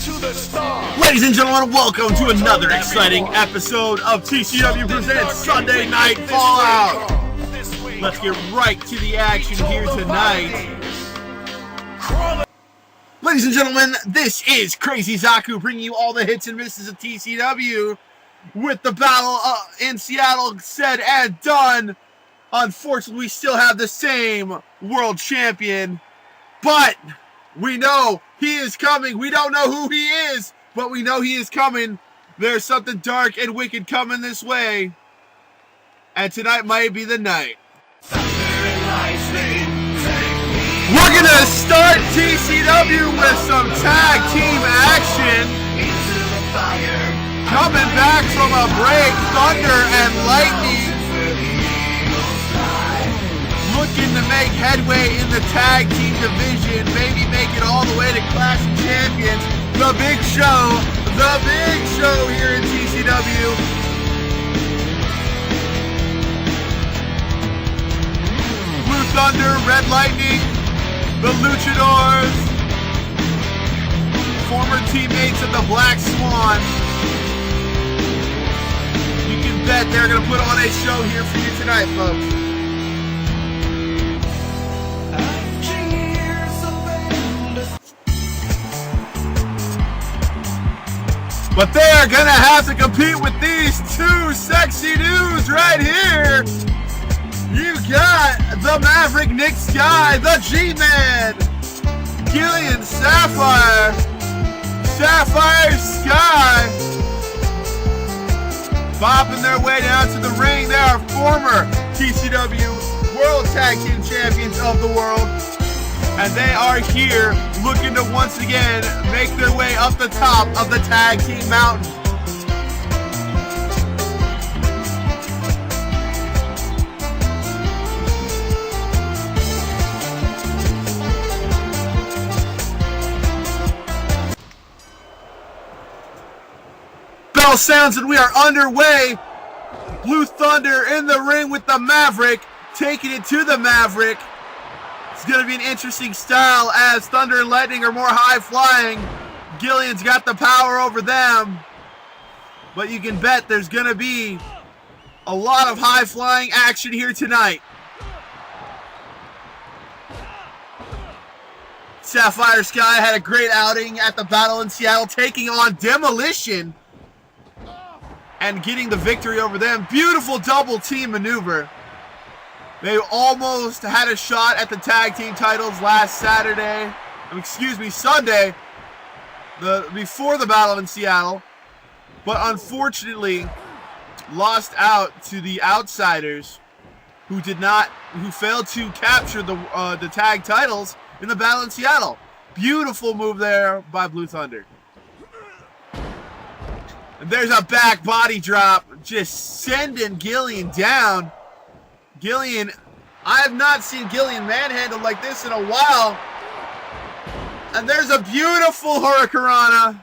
to the stars. Ladies and gentlemen, welcome to another exciting episode of T.C.W. presents Sunday Night Fallout. Let's get right to the action here tonight. Ladies and gentlemen, this is Crazy Zaku bringing you all the hits and misses of T.C.W. with the battle in Seattle said and done. Unfortunately, we still have the same world champion, but we know he is coming. We don't know who he is, but we know he is coming. There's something dark and wicked coming this way, and tonight might be the night. We're going to start T.C.W. with some tag team action. Coming back from a break, Thunder and Lightning looking to make headway in the tag team division, maybe make it all the way to Clash of Champions. The big show here in T.C.W. Blue Thunder, Red Lightning, the Luchadors, former teammates of the Black Swan. You can bet they're going to put on a show here for you tonight, folks. But they are going to have to compete with these two sexy dudes right here. You got the Maverick Nick Sky, the G-Man, Gillian Sapphire, Sapphire Sky, bopping their way down to the ring. They are former T.C.W. World Tag Team Champions of the world. And they are here looking to once again make their way up the top of the tag team mountain. Bell sounds and we are underway. Blue Thunder in the ring with the Maverick, taking it to the Maverick. It's going to be an interesting style as Thunder and Lightning are more high-flying. Gillian's got the power over them. But you can bet there's going to be a lot of high-flying action here tonight. Sapphire Sky had a great outing at the battle in Seattle, taking on Demolition and getting the victory over them. Beautiful double team maneuver. They almost had a shot at the tag team titles last Sunday, before the battle in Seattle, but unfortunately lost out to the Outsiders, who failed to capture the tag titles in the battle in Seattle. Beautiful move there by Blue Thunder. And there's a back body drop, just sending Gillian down. Gillian, I have not seen Gillian manhandled like this in a while. And there's a beautiful Hurricanrana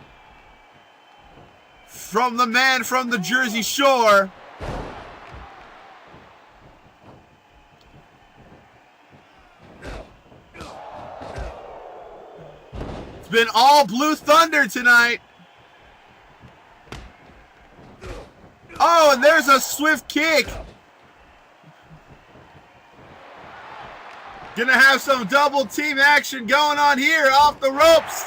from the man from the Jersey Shore. It's been all Blue Thunder tonight. Oh, and there's a swift kick. Gonna have some double team action going on here off the ropes.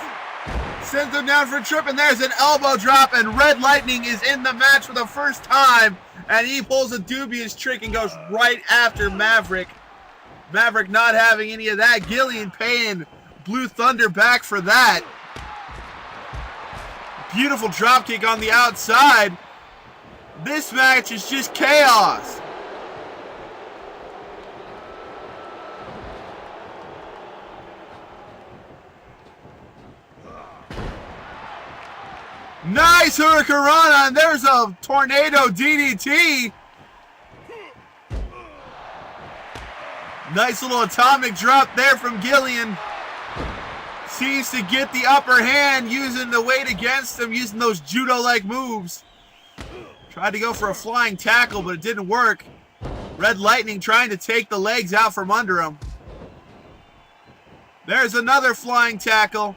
Sends him down for a trip, and there's an elbow drop, and Red Lightning is in the match for the first time, and he pulls a dubious trick and goes right after Maverick. Maverick not having any of that. Gillian paying Blue Thunder back for that. Beautiful drop kick on the outside. This match is just chaos. Nice Hurricanrana, and there's a tornado DDT. Nice little atomic drop there from Gillian. Seems to get the upper hand using the weight against him, using those judo-like moves. Tried to go for a flying tackle, but it didn't work. Red Lightning trying to take the legs out from under him. There's another flying tackle.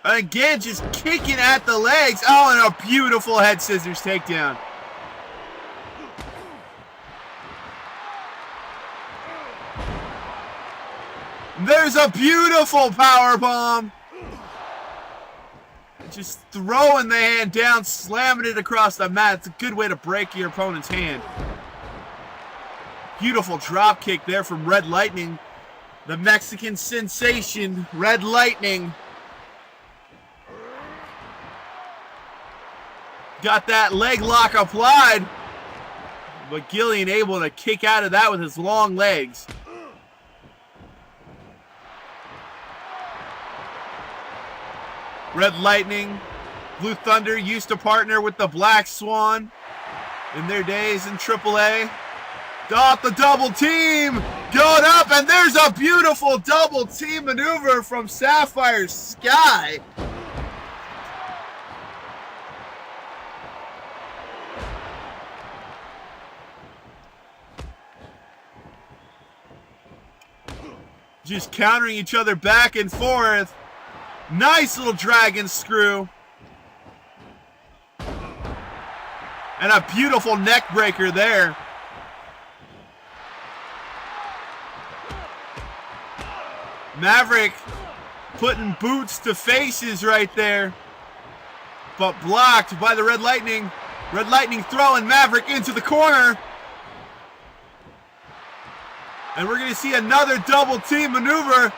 Again, just kicking at the legs. Oh, and a beautiful head scissors takedown. There's a beautiful power bomb. Just throwing the hand down, slamming it across the mat. It's a good way to break your opponent's hand. Beautiful drop kick there from Red Lightning. The Mexican sensation, Red Lightning. Got that leg lock applied. But Gillian able to kick out of that with his long legs. Red Lightning, Blue Thunder used to partner with the Black Swan in their days in AAA. Got the double team going up, and there's a beautiful double team maneuver from Sapphire Sky. Just countering each other back and forth. Nice little dragon screw. And a beautiful neck breaker there. Maverick putting boots to faces right there. But blocked by the Red Lightning. Red Lightning throwing Maverick into the corner. And we're going to see another double team maneuver.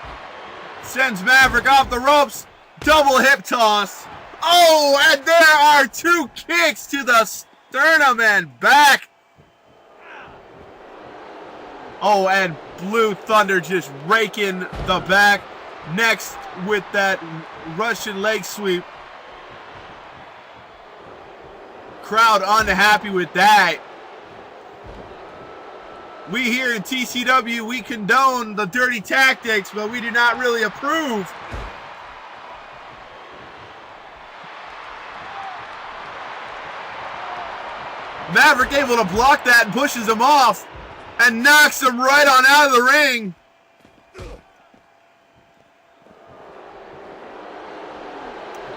Sends Maverick off the ropes. Double hip toss. Oh, and there are two kicks to the sternum and back. Oh, and Blue Thunder just raking the back. Next with that Russian leg sweep. Crowd unhappy with that. We here in T.C.W, we condone the dirty tactics, but we do not really approve. Maverick able to block that and pushes him off and knocks him right on out of the ring.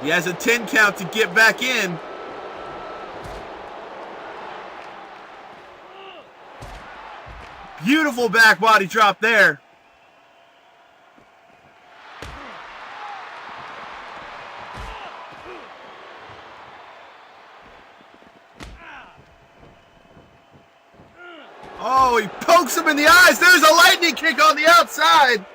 He has a 10 count to get back in. Beautiful back body drop there. Oh, he pokes him in the eyes. There's a lightning kick on the outside.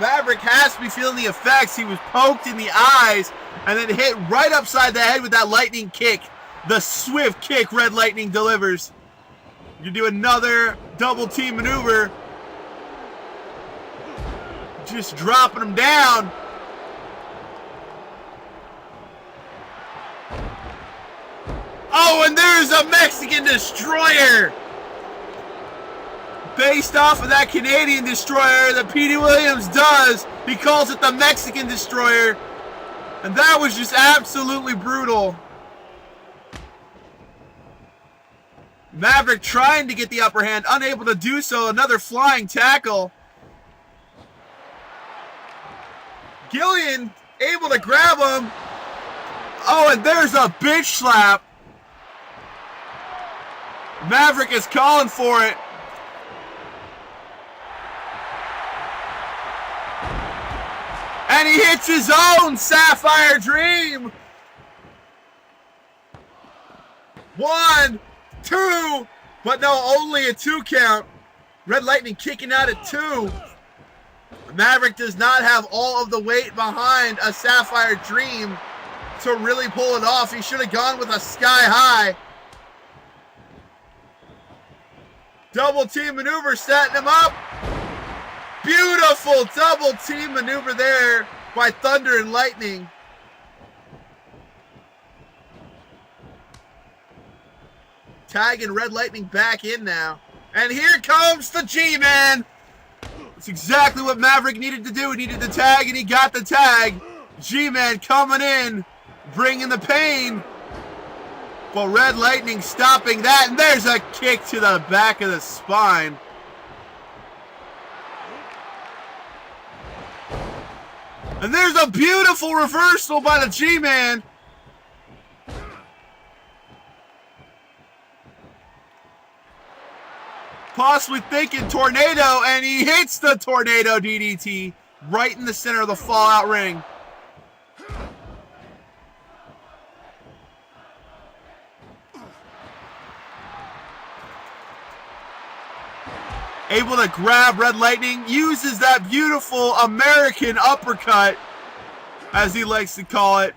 Maverick has to be feeling the effects. He was poked in the eyes and then hit right upside the head with that lightning kick. The swift kick Red Lightning delivers. You do another double team maneuver. Just dropping him down. Oh, and there's a Mexican Destroyer. Based off of that Canadian Destroyer that Petey Williams does. He calls it the Mexican Destroyer. And that was just absolutely brutal. Maverick trying to get the upper hand, unable to do so. Another flying tackle. Gillian able to grab him. Oh, and there's a bitch slap. Maverick is calling for it. And he hits his own Sapphire Dream. 1, 2, but no, only a 2 count. Red Lightning kicking out at 2. Maverick does not have all of the weight behind a Sapphire Dream to really pull it off. He should have gone with a Sky High. Double team maneuver setting him up. Beautiful double team maneuver there by Thunder and Lightning. Tagging Red Lightning back in now. And here comes the G-Man. That's exactly what Maverick needed to do. He needed the tag, and he got the tag. G-Man coming in, bringing the pain. But Red Lightning stopping that, and there's a kick to the back of the spine. And there's a beautiful reversal by the G-Man. Possibly thinking tornado, and he hits the tornado DDT right in the center of the Fallout ring. Able to grab Red Lightning, uses that beautiful American uppercut, as he likes to call it.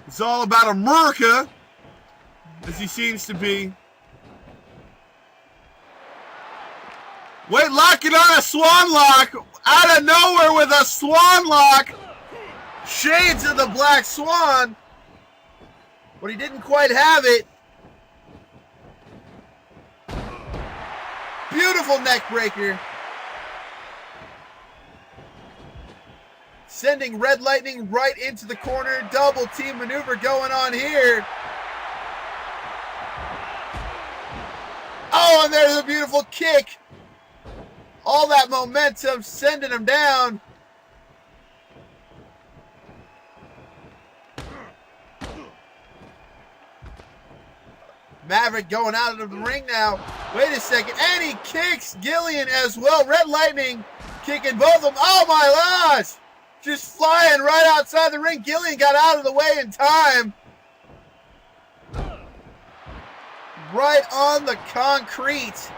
It's all about America, as he seems to be. Wait, locking on a swan lock out of nowhere with a swan lock. Shades of the Black Swan, but he didn't quite have it. Beautiful neck breaker. Sending Red Lightning right into the corner. Double team maneuver going on here. Oh, and there's a beautiful kick. All that momentum sending him down. Maverick going out of the ring now. Wait a second. And he kicks Gillian as well. Red Lightning kicking both of them. Oh my gosh. Just flying right outside the ring. Gillian got out of the way in time. Right on the concrete.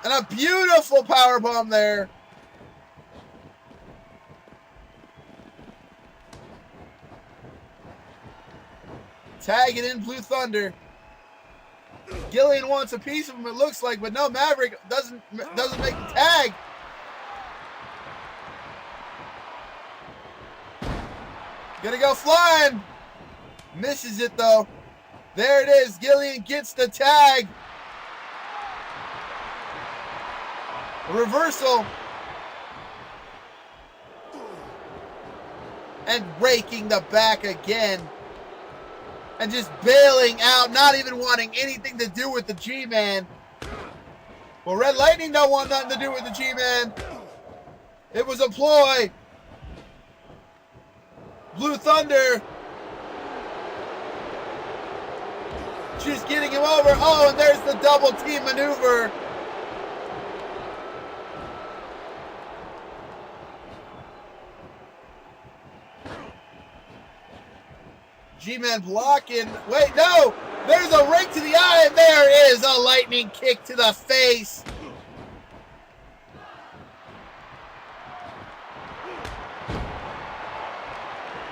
And a beautiful powerbomb there. Tagging in Blue Thunder. Gillian wants a piece of him, it looks like, but no, Maverick doesn't make the tag. Gonna go flying. Misses it though. There it is. Gillian gets the tag. A reversal. And raking the back again. And just bailing out, not even wanting anything to do with the G-Man. Well, Red Lightning don't want nothing to do with the G-Man. It was a ploy. Blue Thunder. Just getting him over. Oh, and there's the double team maneuver. G-Man blocking. Wait, no! There's a ring to the eye, and there is a lightning kick to the face.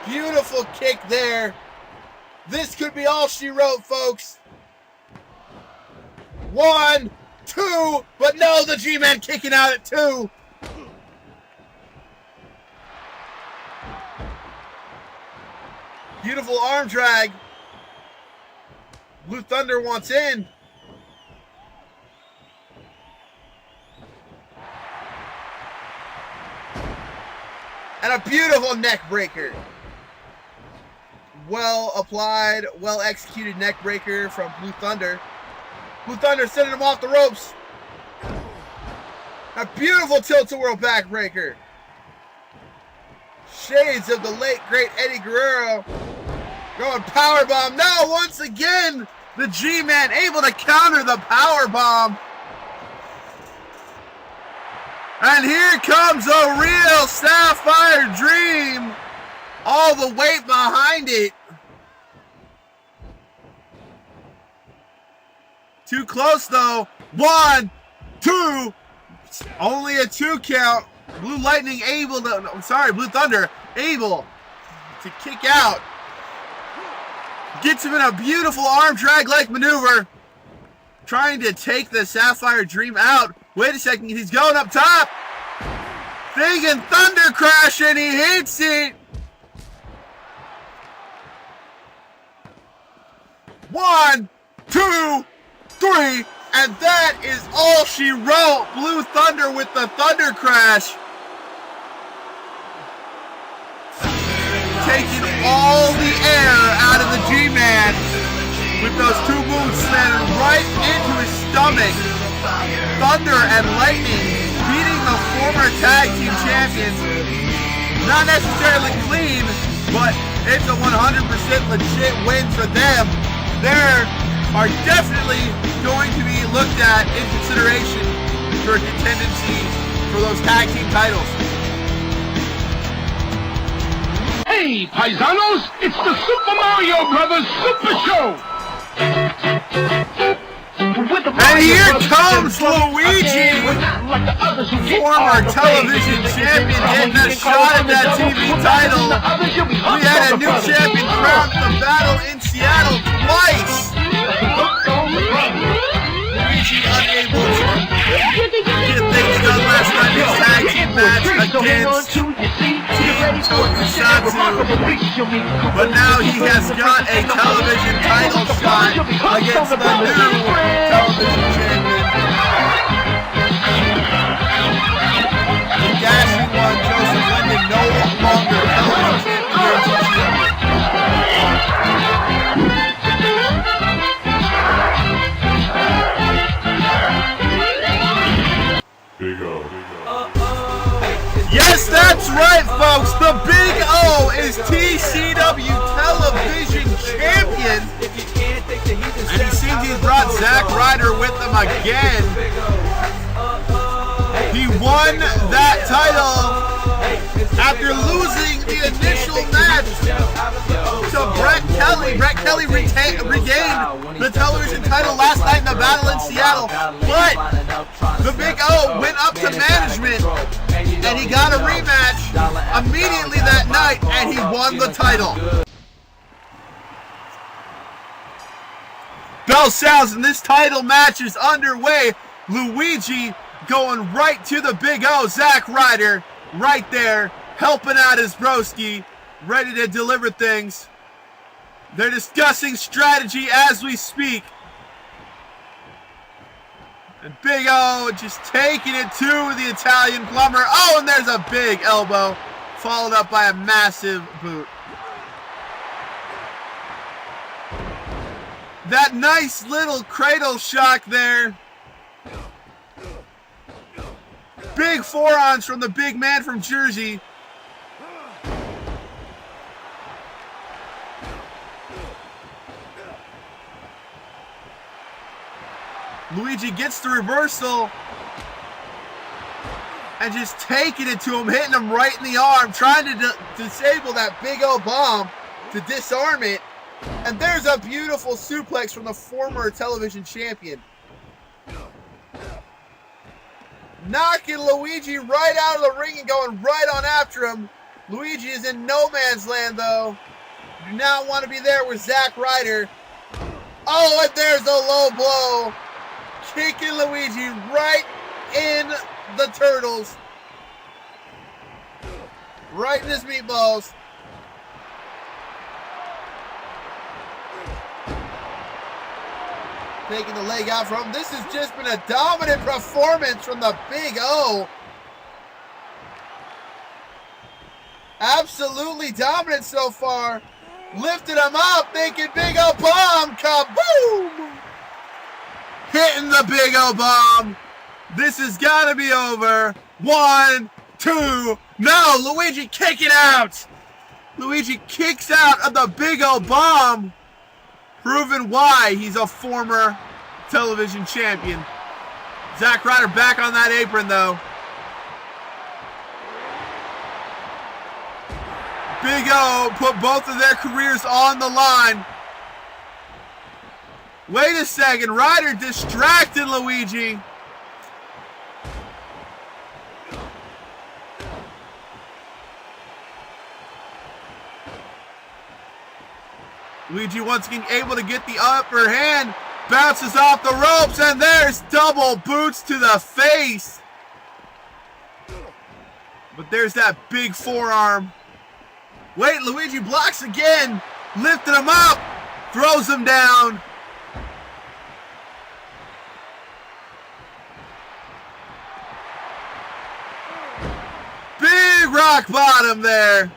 Beautiful kick there. This could be all she wrote, folks. 1, 2, but no, the G-Man kicking out at 2. Beautiful arm drag. Blue Thunder wants in. And a beautiful neck breaker. Well applied, well executed neck breaker from Blue Thunder. Blue Thunder sending him off the ropes. A beautiful tilt-a-whirl backbreaker. Shades of the late, great Eddie Guerrero. Going powerbomb. No, once again, the G-Man able to counter the powerbomb. And here comes a real Sapphire Dream. All the weight behind it. Too close though. 1, 2. Only a 2 count. Blue Lightning able to, Blue Thunder able to kick out. Gets him in a beautiful arm drag leg maneuver. Trying to take the Sapphire Dream out. Wait a second, he's going up top. Thinking Thunder Crash, and he hits it. 1, 2, 3, and that is all she wrote. Blue Thunder with the Thunder Crash. taking all the air out of the G-Man with those two moves slamming right into his stomach. Thunder and Lightning beating the former tag team champions. Not necessarily clean, but it's a 100% legit win for them. They are definitely going to be looked at in consideration for a contendency for those tag team titles. Hey, paisanos, it's the Super Mario Brothers Super Show! And here comes Luigi, former television champion, getting a shot at that TV title. We had a new champion crowned at the Battle in Seattle twice. Luigi unable to get things done last night in his tag team match against T.C.W. But now he has got a television title shot against the new television champion. The dashing one, Joseph Linden, no longer television champion. Big O. Yes, that's right, folks. The Big O is T.C.W. television champion. And he seems he's brought Zack Ryder with him again. He won that title after losing the initial match to Brett Kelly. Brett Kelly regained the television title last night in the Battle in Seattle. But the Big O went up to management and he got a rematch immediately that night and he won the title. Bell sounds and this title match is underway. Luigi going right to the Big O. Zack Ryder right there helping out his broski, ready to deliver things. They're discussing strategy as we speak. And Big O just taking it to the Italian plumber. Oh, and there's a big elbow, followed up by a massive boot. That nice little cradle shock there. Big forearms from the big man from Jersey. Luigi gets the reversal and just taking it to him, hitting him right in the arm, trying to disable that Big O bomb to disarm it. And there's a beautiful suplex from the former television champion. Knocking Luigi right out of the ring and going right on after him. Luigi is in no man's land though. Do not want to be there with Zack Ryder. Oh, and there's a low blow. Kicking Luigi right in the turtles. Right in his meatballs. Taking the leg out from him. This has just been a dominant performance from the Big O. Absolutely dominant so far. Lifted him up, thinking Big O bomb. Kaboom! Hitting the Big O bomb. This has got to be over. 1, 2. No, Luigi kicking out. Luigi kicks out of the Big O bomb. Proving why he's a former television champion. Zack Ryder back on that apron though. Big O put both of their careers on the line. Wait a second, Ryder distracted Luigi. Luigi once again able to get the upper hand, bounces off the ropes, and there's double boots to the face. But there's that big forearm. Wait, Luigi blocks again, lifting him up, throws him down. Big rock bottom there.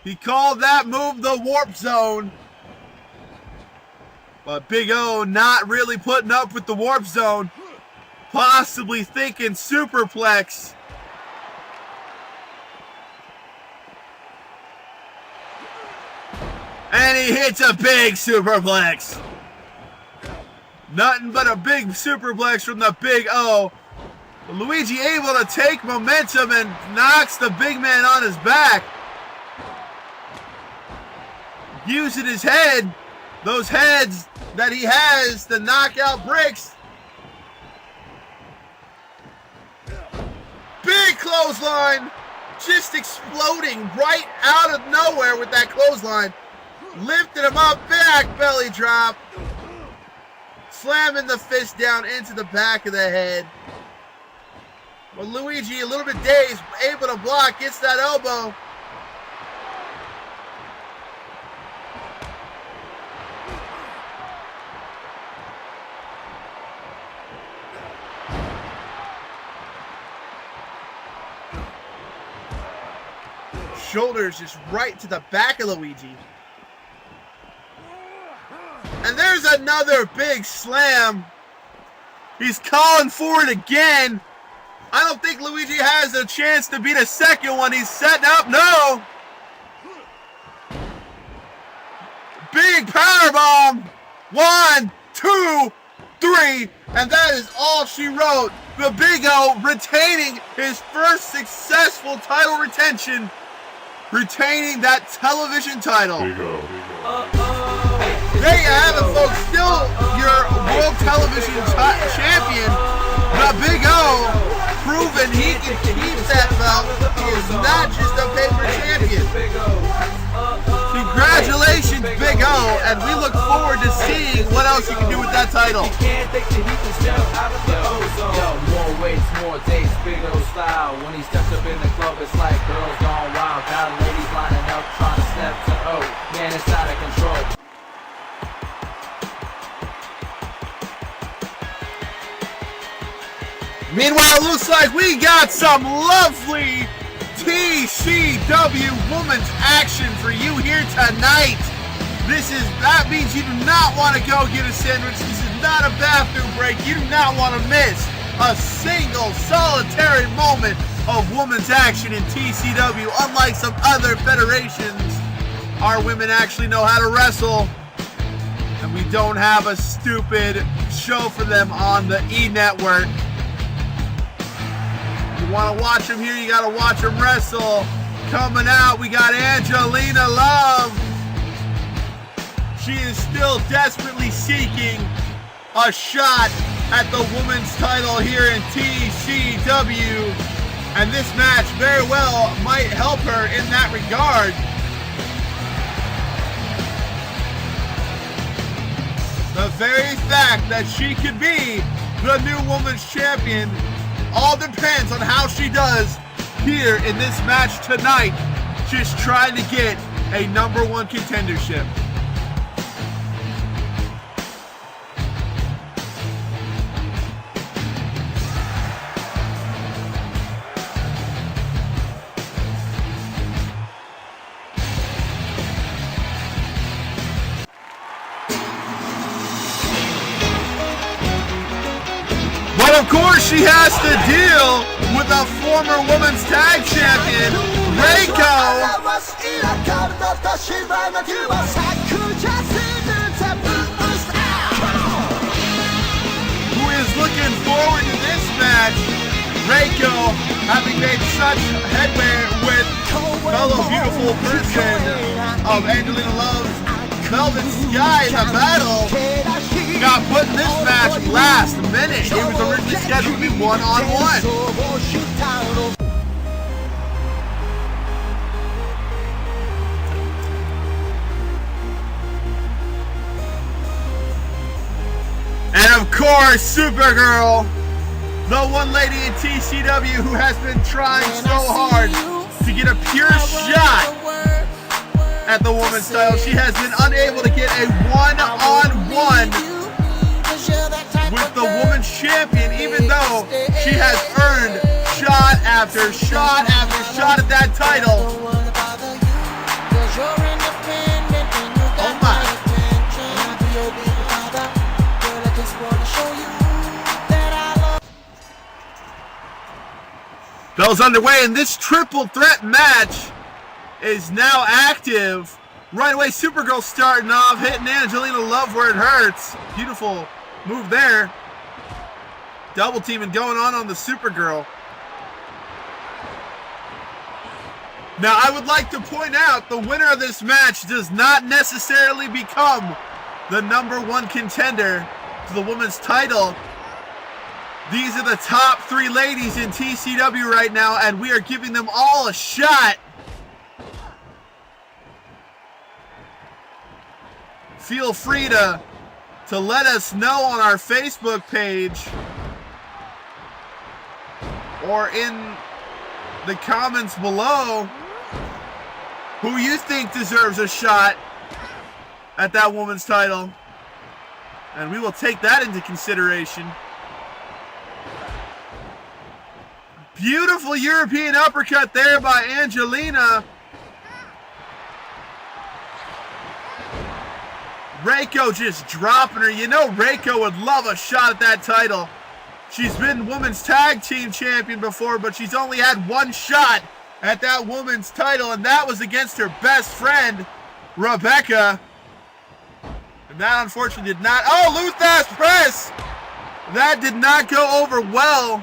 He called that move the warp zone. But Big O not really putting up with the warp zone. Possibly thinking superplex. And he hits a big superplex. Nothing but a big superplex from the Big O. Luigi able to take momentum and knocks the big man on his back. Using his head, those heads that he has to knock out bricks. Big clothesline, just exploding right out of nowhere with that clothesline. Lifted him up, back belly drop. Slamming the fist down into the back of the head. But Luigi, a little bit dazed, able to block, gets that elbow. Shoulders just right to the back of Luigi. And there's another big slam. He's calling for it again. I don't think Luigi has a chance to beat a second one. He's setting up. No. Big powerbomb. 1, 2, 3. And that is all she wrote. The Big O retaining his first successful title retention. Retaining that television title. There you have it, folks. Still your World Television Champion, the Big O, proving he can keep that belt. He is not just a paper champion. Congratulations, Big O, and we look forward to seeing what else you can do with that title. More weights, more dates, Big O style. When he steps up in the club, it's like girls gone wild. Got ladies lining up, trying to step to O. Man, it's out of control. Meanwhile, it looks like we got some lovely T.C.W. women's action for you here tonight. That means you do not want to go get a sandwich. This is not a bathroom break. You do not want to miss a single solitary moment of women's action in T.C.W. Unlike some other federations, our women actually know how to wrestle. And we don't have a stupid show for them on the E! Network. You want to watch them here, you got to watch them wrestle. Coming out, we got Angelina Love. She is still desperately seeking a shot at the women's title here in T.C.W. And this match very well might help her in that regard. The very fact that she could be the new women's champion all depends on how she does here in this match tonight. Just trying to get a #1 contendership. But of course she has to deal with a former women's tag champion, Reiko. Who is looking forward to this match. Reiko having made such headway with fellow beautiful person of Angelina Love's Velvet Sky in the battle. Got put in this match last minute. It was originally scheduled to be 1-on-1. And of course, Supergirl, the one lady in T.C.W. who has been trying so hard to get a pure shot at the women's title. She has been unable to get a 1-on-1 with the women's champion, even though she has earned shot after shot after shot at that title. Bell's underway, and this triple threat match is now active. Right away, Supergirl starting off, hitting Angelina Love where it hurts. Beautiful move there. Double teaming going on the Supergirl. Now, I would like to point out the winner of this match does not necessarily become the #1 contender to the women's title. These are the top 3 ladies in TCW right now, and we are giving them all a shot. Feel free to let us know on our Facebook page or in the comments below who you think deserves a shot at that woman's title, and we will take that into consideration. Beautiful European uppercut there by Angelina. Reiko just dropping her. You know Reiko would love a shot at that title. She's been women's tag team champion before, but she's only had one shot at that women's title, and that was against her best friend, Rebecca. And that unfortunately did not. Oh, Luther's press! That did not go over well.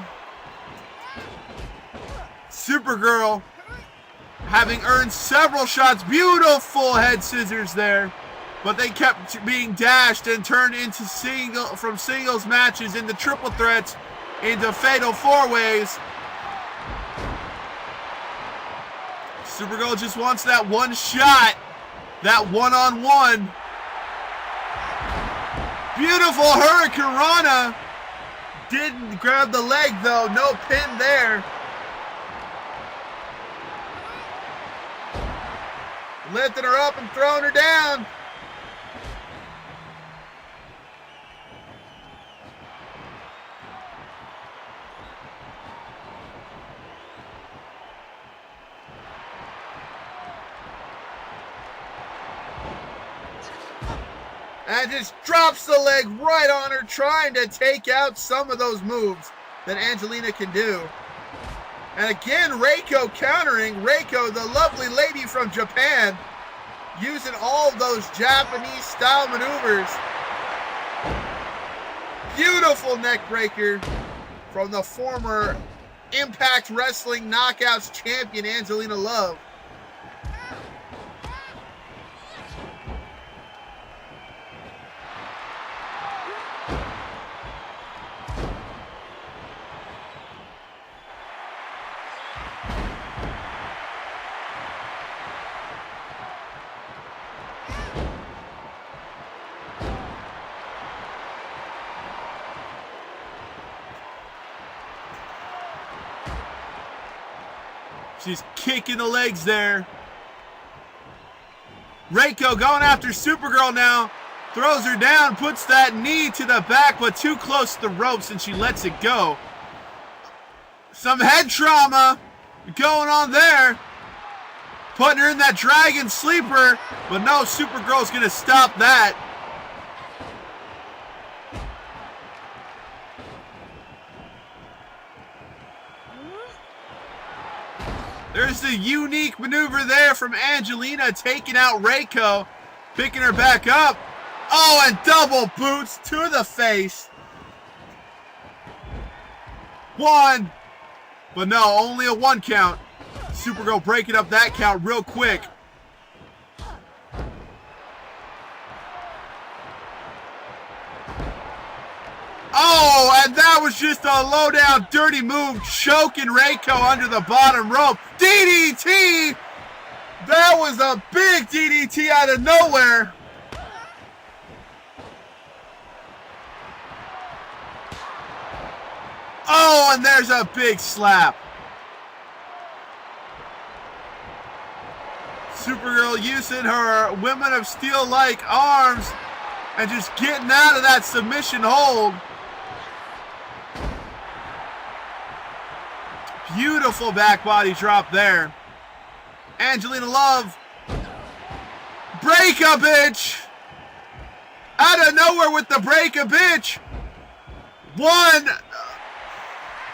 Supergirl having earned several shots. Beautiful head scissors there. But they kept being dashed and turned into from singles matches into triple threats into fatal 4-ways. Supergirl just wants that one shot, that one-on-one. Beautiful Hurricanrana. Didn't grab the leg though, no pin there. Lifting her up and throwing her down. And just drops the leg right on her, trying to take out some of those moves that Angelina can do. And again, Reiko countering. Reiko, the lovely lady from Japan, using all of those Japanese style maneuvers. Beautiful neck breaker from the former Impact Wrestling Knockouts champion, Angelina Love. She's kicking the legs there. Reiko going after Supergirl now. Throws her down, puts that knee to the back, but too close to the ropes, and she lets it go. Some head trauma going on there. Putting her in that dragon sleeper, but no, Supergirl's going to stop that. There's the unique maneuver there from Angelina, taking out Reiko, picking her back up. Oh, and double boots to the face. One, but no, only a 1 count. Supergirl breaking up that count real quick. Oh, and that was just a low-down, dirty move, choking Reiko under the bottom rope. DDT! That was a big DDT out of nowhere. Oh, and there's a big slap. Supergirl using her Women of Steel-like arms and just getting out of that submission hold. Beautiful back body drop there. Angelina Love. Break a bitch. Out of nowhere with the break a bitch. One.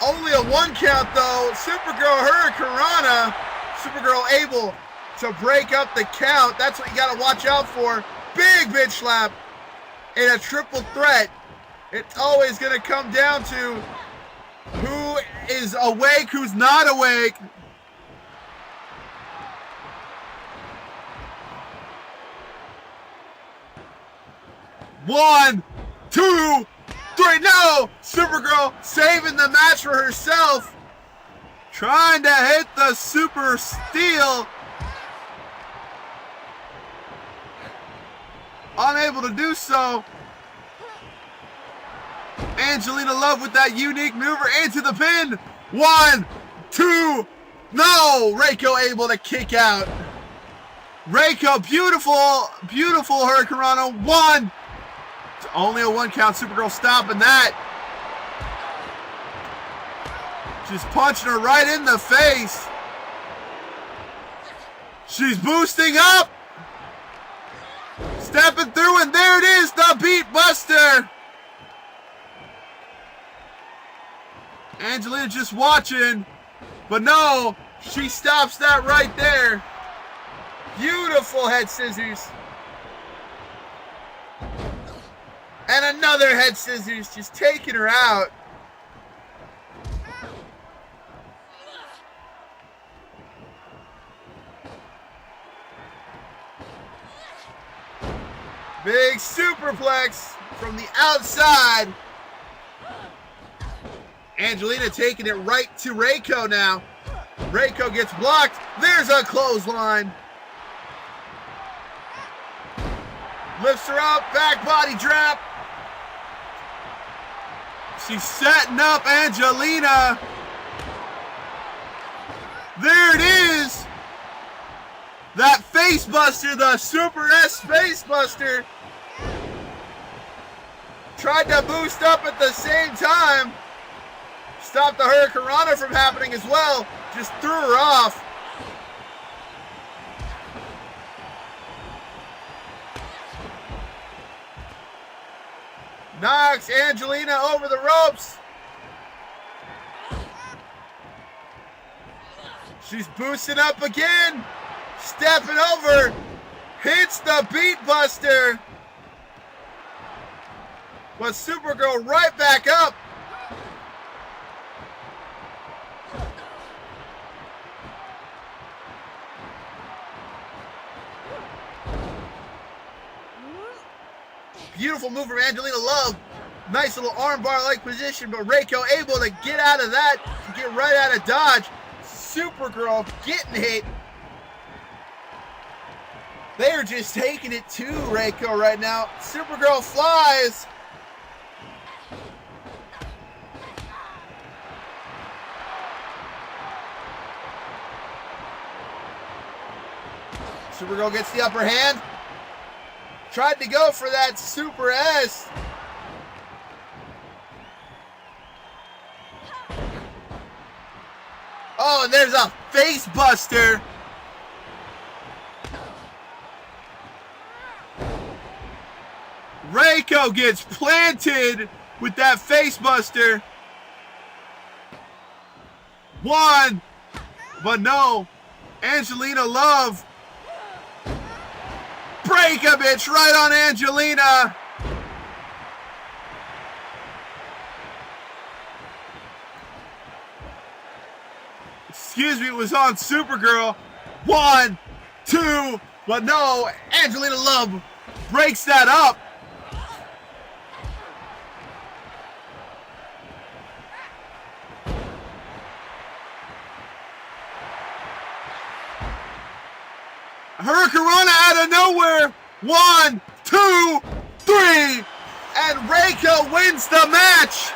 Only a 1 count though. Supergirl Hurricanrana. Supergirl able to break up the count. That's what you got to watch out for. Big bitch slap in a triple threat. It's always going to come down to who is awake, who's not awake. One, two, three. No! Supergirl saving the match for herself. Trying to hit the super steal. Unable to do so. Angelina Love with that unique maneuver into the pin. 1, 2. No! Reiko able to kick out. Reiko, beautiful, beautiful Hurricanrana. 1. It's only a 1 count. Supergirl stopping that. Just punching her right in the face. She's boosting up. Stepping through, and there it is, the Beat Buster. Angelina just watching, but no, she stops that right there. Beautiful head scissors. And another head scissors, just taking her out. Big superplex from the outside. Angelina taking it right to Reiko now. Reiko gets blocked. There's a clothesline. Lifts her up, back body drop. She's setting up Angelina. There it is. That face buster, the Super S face buster. Tried to boost up at the same time. Stopped the Hurricanrana from happening as well. Just threw her off. Knocks Angelina over the ropes. She's boosting up again. Stepping over. Hits the Beat Buster. But Supergirl right back up. Beautiful move from Angelina Love. Nice little armbar-like position, but Reiko able to get out of that, get right out of dodge. Supergirl getting hit. They're just taking it to Reiko right now. Supergirl flies. Supergirl gets the upper hand. Tried to go for that Super S. Oh, and there's a face buster. Reiko gets planted with that face buster. 1, but no. Angelina Love. Break a bitch right on Angelina. Excuse me, it was on Supergirl. 1, 2, but no. Angelina Love breaks that up. Hurricanrana out of nowhere. 1, 2, 3. And Reiko wins the match.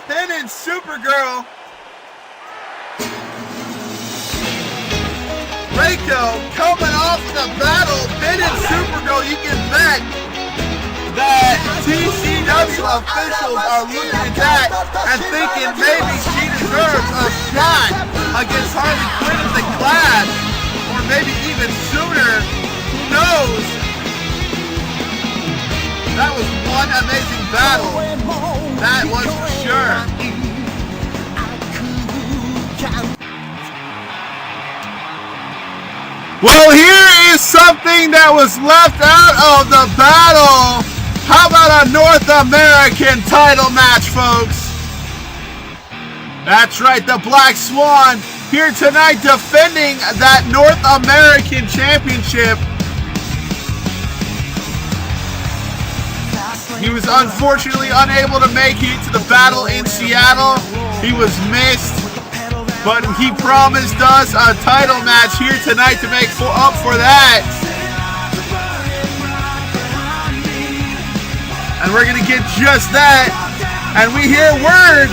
Pinning Supergirl. Reiko coming off the battle. Pinning Supergirl. You can bet that T.C.W. officials are looking at that and thinking maybe she deserves a shot against Harley Quinn in the Clash, or maybe even sooner. Who knows? That was one amazing battle. That was for Well, here is something that was left out of the battle. How about a North American title match, folks? That's right, the Black Swan here tonight defending that North American Championship. He was unfortunately unable to make it to the battle in Seattle. He was missed, but he promised us a title match here tonight to make up for that. And we're going to get just that. And we hear word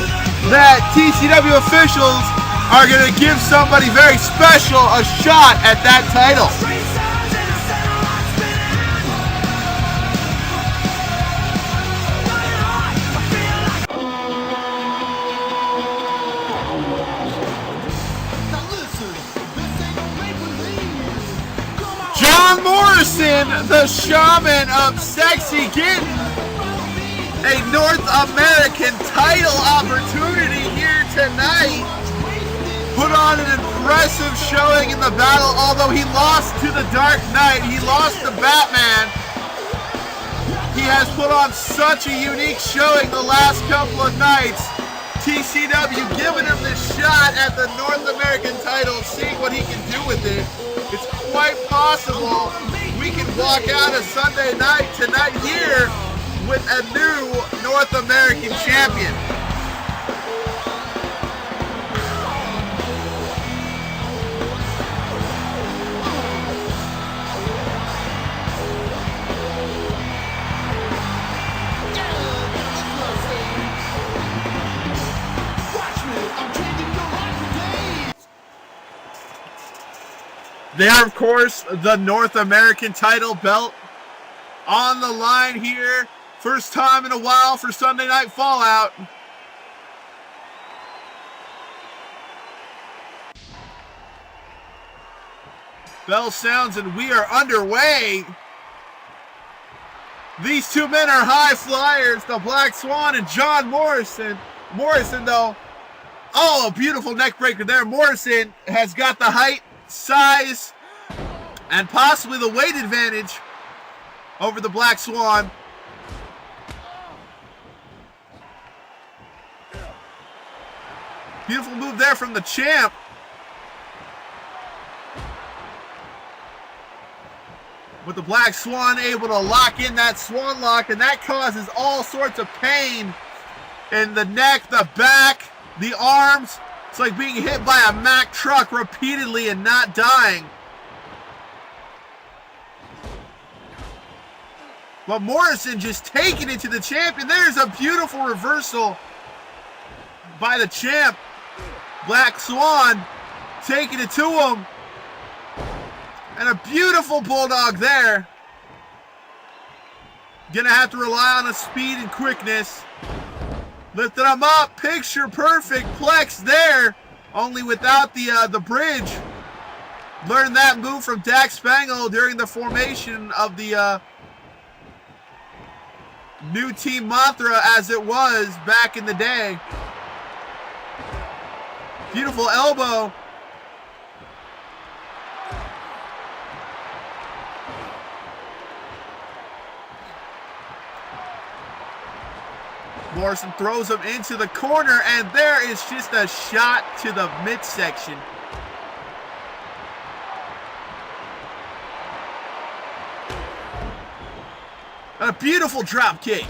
that T.C.W. officials are going to give somebody very special a shot at that title. John Morrison, the shaman of sexy, getting a North American title opportunity here tonight. Put on an impressive showing in the battle, although he lost to the Dark Knight. He lost to Batman. He has put on such a unique showing the last couple of nights. T.C.W. giving him the shot at the North American title, seeing what he can do with it. It's quite possible we can walk out a Sunday night tonight here with a new North American champion. There, of course, the North American title belt on the line here. First time in a while for Sunday Night Fallout. Bell sounds and we are underway. These two men are high flyers, the Black Swan and John Morrison. Morrison, though, oh, a beautiful neck breaker there. Morrison has got the height, size, and possibly the weight advantage over the Black Swan. Beautiful move there from the champ. With the Black Swan able to lock in that Swan Lock, and that causes all sorts of pain in the neck, the back, the arms. It's like being hit by a Mack truck repeatedly and not dying. But Morrison just taking it to the champion. There's a beautiful reversal by the champ. Black Swan taking it to him. And a beautiful bulldog there. Gonna have to rely on his speed and quickness. Lifted him up, picture perfect plex there, only without the bridge. Learned that move from Dak Spangle during the formation of the new Team Mantra as it was back in the day. Beautiful elbow. Morrison throws him into the corner, and there is just a shot to the midsection. And a beautiful drop kick.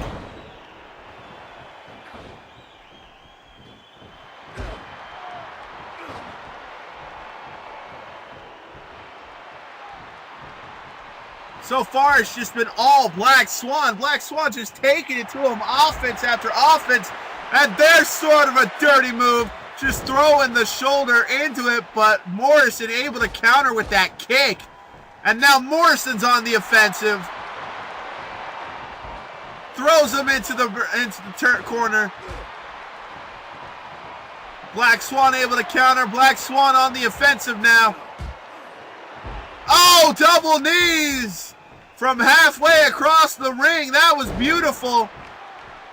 So far, it's just been all Black Swan. Black Swan just taking it to him, offense after offense. And there's sort of a dirty move, just throwing the shoulder into it, but Morrison able to counter with that kick. And now Morrison's on the offensive. Throws him into the corner. Black Swan able to counter. Black Swan on the offensive now. Oh, double knees from halfway across the ring. That was beautiful.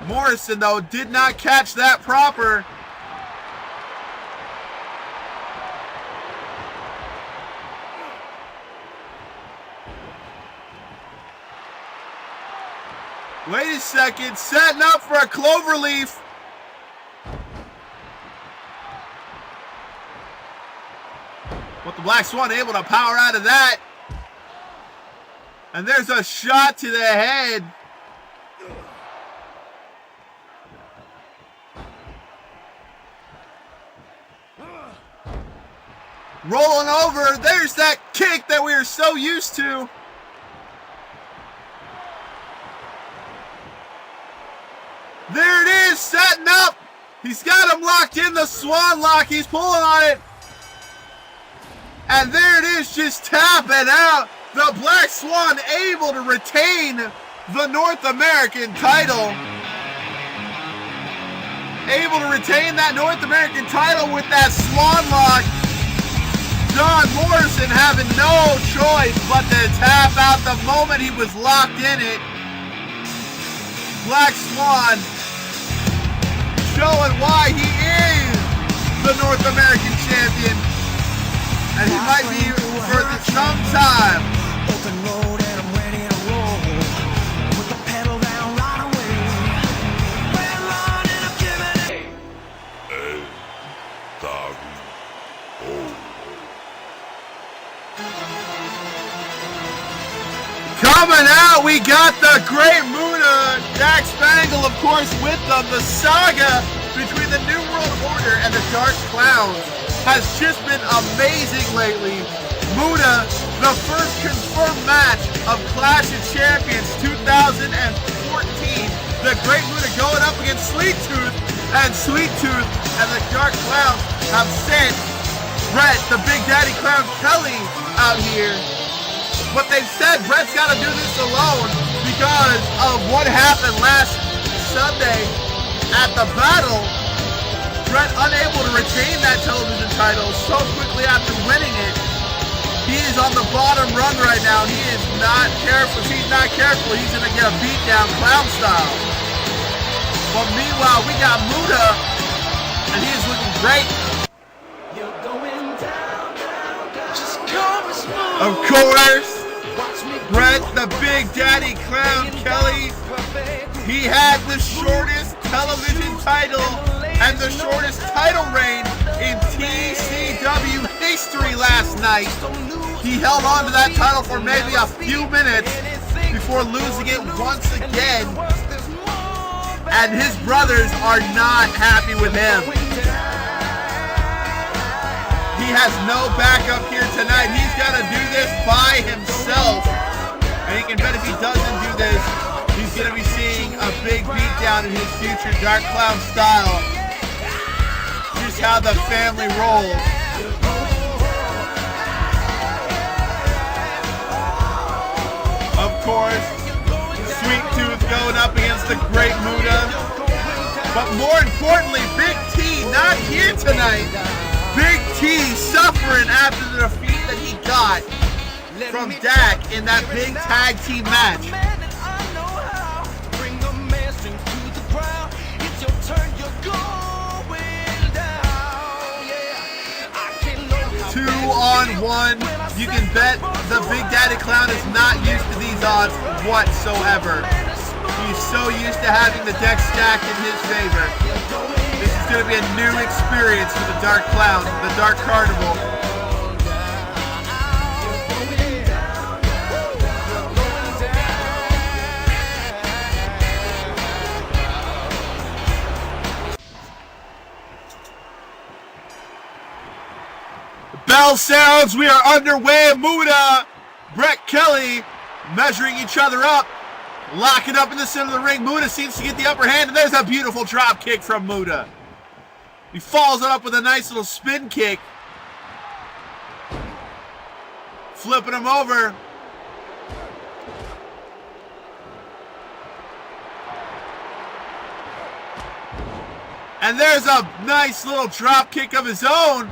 Morrison, though, did not catch that proper. Wait a second. Setting up for a cloverleaf. But the Black Swan able to power out of that. And there's a shot to the head. Rolling over. There's that kick that we are so used to. There it is, setting up. He's got him locked in the Swan Lock. He's pulling on it. And there it is, just tapping out. The Black Swan able to retain the North American title. Able to retain that North American title with that Swan Lock. John Morrison having no choice but to tap out the moment he was locked in it. Black Swan showing why he is the North American champion. And he might be for some time. Open road and I'm ready to roll. Put the pedal down right away. Red line and I'm giving it. Coming out, we got the Great Muta, Jack Spangle, of course, with them. The saga between the New World Order and the Dark Clowns has just been amazing lately. Muta, the first confirmed match of Clash of Champions 2014. The Great Muta going up against Sweet Tooth, and Sweet Tooth and the Dark Clowns have sent Brett, the Big Daddy Clown Kelly, out here. But they've said Brett's got to do this alone because of what happened last Sunday at the battle. Brett unable to retain that television title so quickly after winning it. He is on the bottom run right now. He is not careful. If he's not careful, he's going to get a beat down clown style. But meanwhile, we got Muta, and he is looking great. You're going down, down, down. Just come smooth. Of course, Brett, the Big Daddy Clown Kelly, he had the shortest television title and the shortest title reign in T.C.W. history last night. He held on to that title for maybe a few minutes before losing it once again. And his brothers are not happy with him. He has no backup here tonight. He's got to do this by himself. And you can bet if he doesn't do this, he's going to be seeing a big beatdown in his future Dark Clown style. Just how the family rolls. Of course, Sweet Tooth going up against the Great Muta. But more importantly, Big T not here tonight. Big T suffering after the defeat that he got from Dak in that big tag team match. 2-on-1. You can bet the Big Daddy Clown is not used to these odds whatsoever. He's so used to having the deck stacked in his favor. This is going to be a new experience for the Dark Clown, the Dark Carnival. Bell sounds, we are underway. Muta, Brett Kelly measuring each other up, locking up in the center of the ring. Muta seems to get the upper hand, and there's a beautiful drop kick from Muta. He follows it up with a nice little spin kick, flipping him over. And there's a nice little drop kick of his own.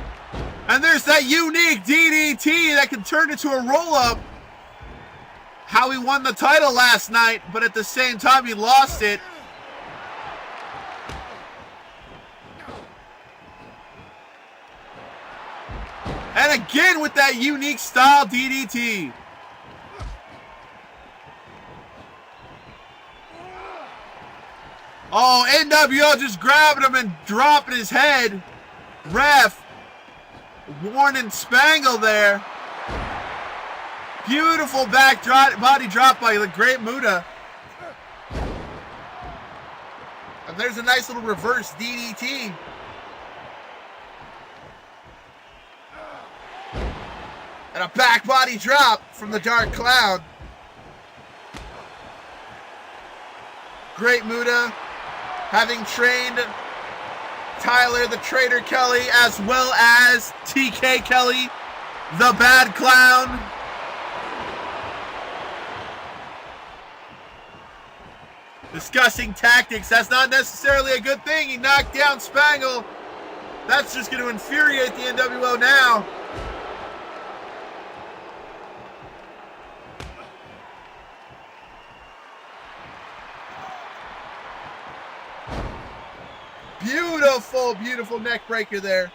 And there's that unique DDT that can turn into a roll-up. How he won the title last night, but at the same time he lost it. And again with that unique style DDT. Oh, NWO just grabbing him and dropping his head. Ref warning Spangle there. Beautiful back body drop by the Great Muta. And there's a nice little reverse DDT. And a back body drop from the Dark Clown. Great Muta, having trained Tyler the Traitor Kelly as well as TK Kelly, the Bad Clown. Discussing tactics. That's not necessarily a good thing. He knocked down Spangle. That's just going to infuriate the NWO now. Beautiful, beautiful neck breaker there.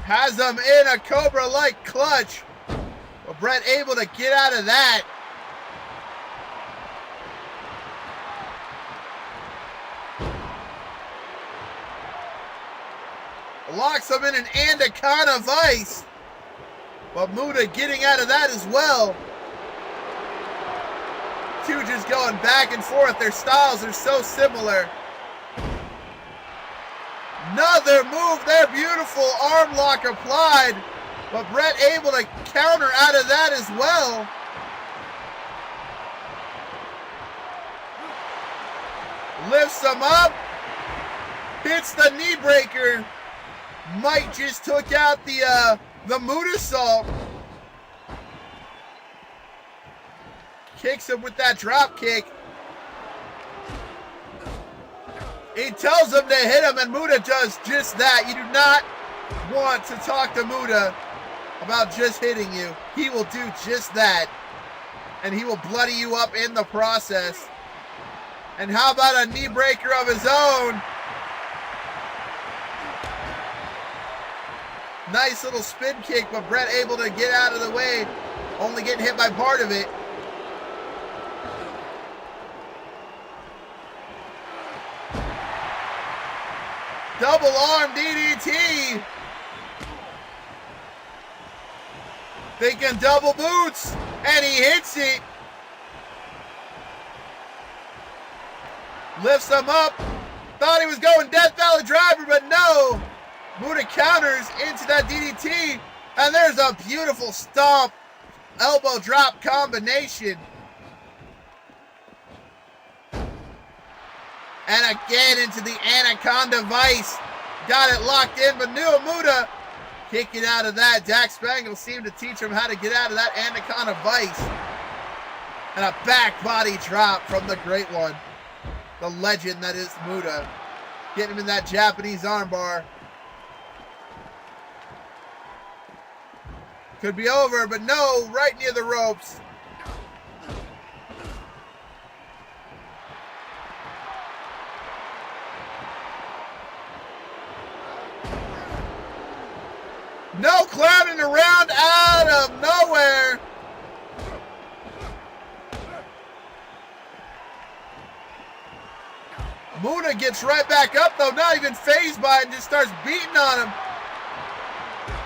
Has him in a Cobra-like clutch. But Brett able to get out of that. Locks him in an Anaconda Vice. But Muta getting out of that as well. Two just going back and forth. Their styles are so similar. Another move there. Beautiful arm lock applied. But Brett able to counter out of that as well. Lifts him up. Hits the knee breaker. Mike just took out the Muta-sault. Kicks him with that drop kick. He tells him to hit him, and Muta does just that. You do not want to talk to Muta about just hitting you. He will do just that. And he will bloody you up in the process. And how about a knee breaker of his own? Nice little spin kick, but Brett able to get out of the way. Only getting hit by part of it. Double arm DDT. Thinking double boots, and he hits it. Lifts him up. Thought he was going Death Valley Driver, but no. Muta counters into that DDT, and there's a beautiful stomp, elbow drop combination. And again into the Anaconda Vice. Got it locked in, but Muta kicking out of that. Dax Spangle seemed to teach him how to get out of that Anaconda Vice. And a back body drop from the Great One. The legend that is Muta. Getting him in that Japanese armbar. Could be over, but no, right near the ropes. No clowning around out of nowhere. Muta gets right back up though, not even fazed by it, and just starts beating on him.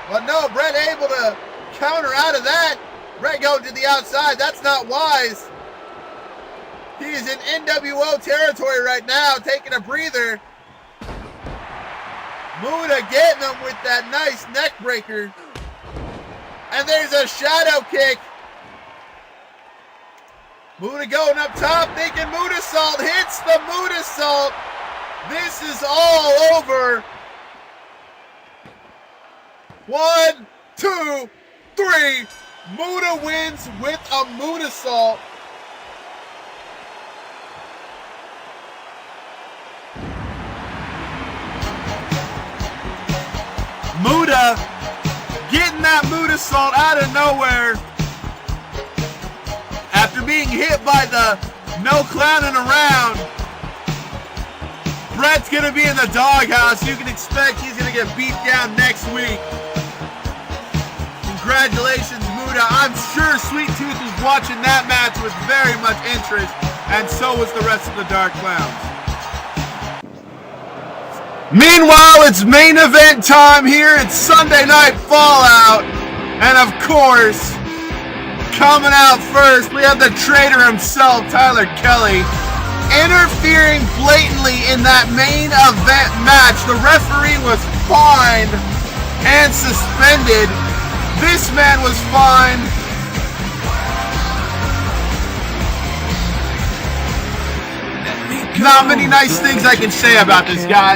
But no, Brett able to counter out of that. Brett going to the outside. That's not wise. He is in NWO territory right now, taking a breather. Muta getting him with that nice neck breaker. And there's a shadow kick. Muta going up top, thinking Muta-sault. Hits the Muta-sault. This is all over. 1, 2, 3. Muta wins with a Muta-sault. Muta getting that Muta-sault out of nowhere after being hit by the no clowning around. Brett's going to be in the doghouse. You can expect he's going to get beat down next week. Congratulations, Muta. Muda. I'm sure Sweet Tooth was watching that match with very much interest, and so was the rest of the Dark Clowns. Meanwhile, it's main event time here. It's Sunday Night Fallout. And of course, coming out first, we have the traitor himself, Tyler Kelly, interfering blatantly in that main event match. The referee was fined and suspended. This man was fined. Not many nice things I can say about this guy.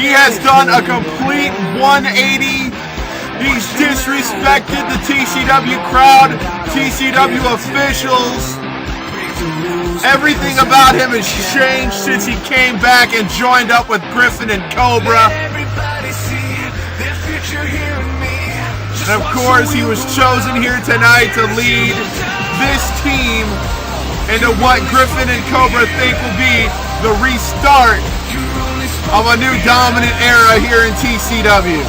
He has done a complete 180. He's disrespected the T.C.W. crowd, T.C.W. officials. Everything about him has changed since he came back and joined up with Griffin and Cobra. And of course, he was chosen here tonight to lead this team into what Griffin and Cobra think will be the restart of a new dominant era here in T.C.W.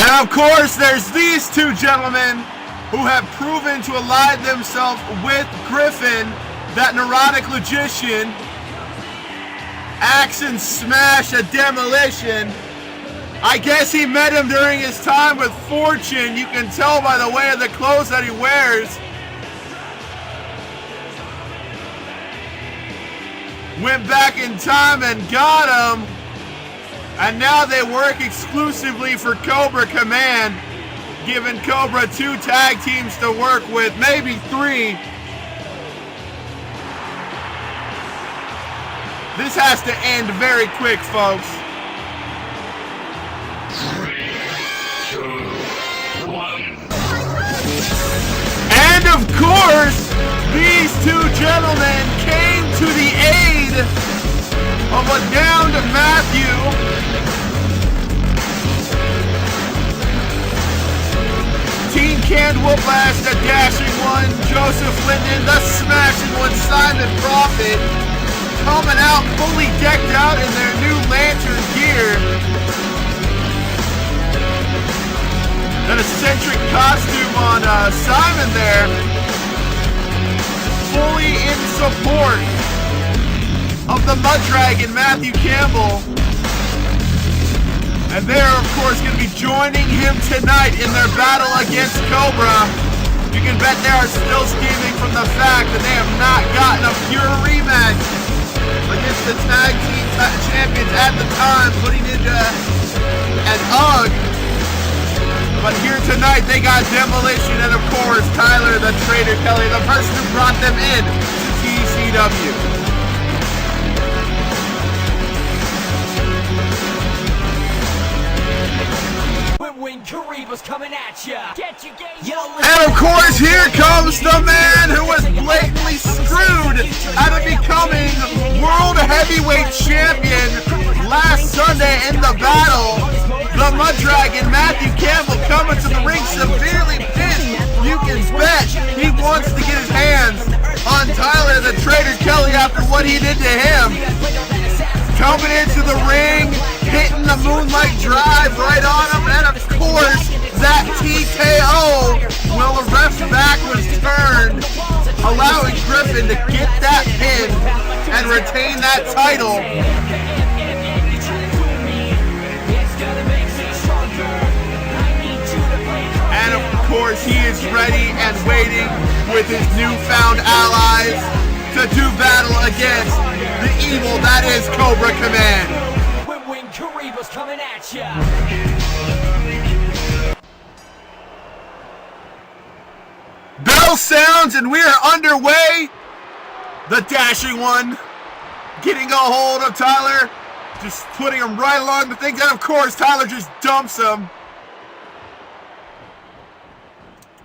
And of course, there's these two gentlemen who have proven to align themselves with Griffin, that neurotic logician, axe and smash a demolition. I guess he met him during his time with Fortune. You can tell by the way of the clothes that he wears. Went back in time and got him. And now they work exclusively for Cobra Command, giving Cobra 2 tag teams to work with, maybe 3. This has to end very quick, folks. 3, 2, 1. And of course, these two gentlemen came to the aid of a downed Matthew. Team Canned Whiplash, the dashing one, Joseph Linden, the smashing one, Simon Prophet, coming out fully decked out in their new lantern gear. An eccentric costume on Simon there, fully in support of the Mud Dragon, Matthew Campbell. And they're, of course, going to be joining him tonight in their battle against Cobra. You can bet they are still scheming from the fact that they have not gotten a pure rematch against the tag team champions at the time, putting Ninja and UGG. But here tonight, they got Demolition and, of course, Tyler, the Traitor Kelly, the person who brought them in to T.C.W. Coming at ya. And of course, here comes the man who was blatantly screwed out of becoming World Heavyweight Champion last Sunday in the battle. The Mud Dragon, Matthew Campbell, coming to the ring severely pissed. You can bet he wants to get his hands on Tyler, the Traitor Kelly, after what he did to him. Coming into the ring, hitting the Moonlight Drive right on him, and of course, that TKO will the ref's back was turned, allowing Griffin to get that pin and retain that title. And of course, he is ready and waiting with his newfound allies to do battle against the evil that is Cobra Command. Kariba's coming at ya. Bell sounds and we are underway. The dashing one getting a hold of Tyler, just putting him right along the things, and of course Tyler just dumps him.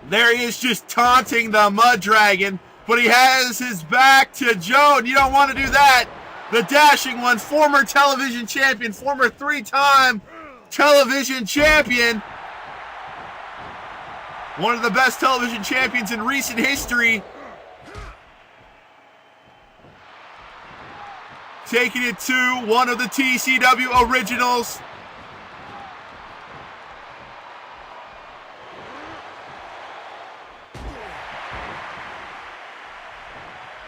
There he is, just taunting the Mud Dragon, but he has his back to Joe, and you don't want to do that. The Dashing One, former television champion, former 3-time television champion. One of the best television champions in recent history. Taking it to one of the T.C.W. originals.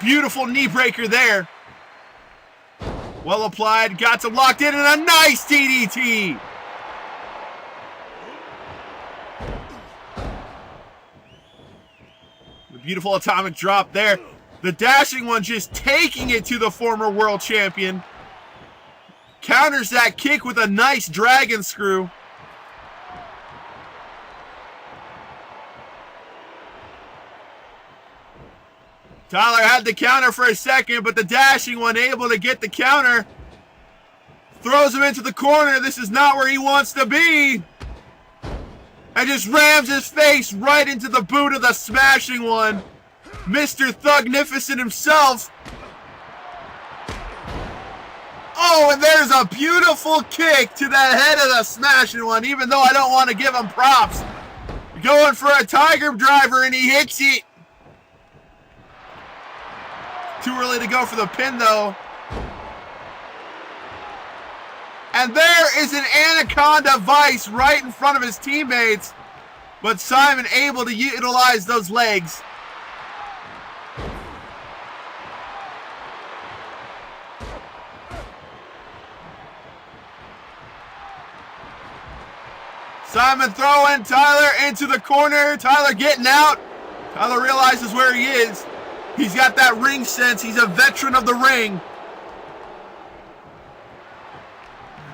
Beautiful knee breaker there. Well applied, got him locked in, and a nice DDT. The beautiful atomic drop there. The Dashing One just taking it to the former world champion. Counters that kick with a nice dragon screw. Tyler had the counter for a second, but the Dashing One able to get the counter. Throws him into the corner. This is not where he wants to be. And just rams his face right into the boot of the Smashing One. Mr. Thugnificent himself. Oh, and there's a beautiful kick to the head of the Smashing One, even though I don't want to give him props. Going for a Tiger Driver, and he hits it. Too early to go for the pin, though. And there is an Anaconda Vice right in front of his teammates. But Simon able to utilize those legs. Simon throwing Tyler into the corner. Tyler getting out. Tyler realizes where he is. He's got that ring sense. He's a veteran of the ring.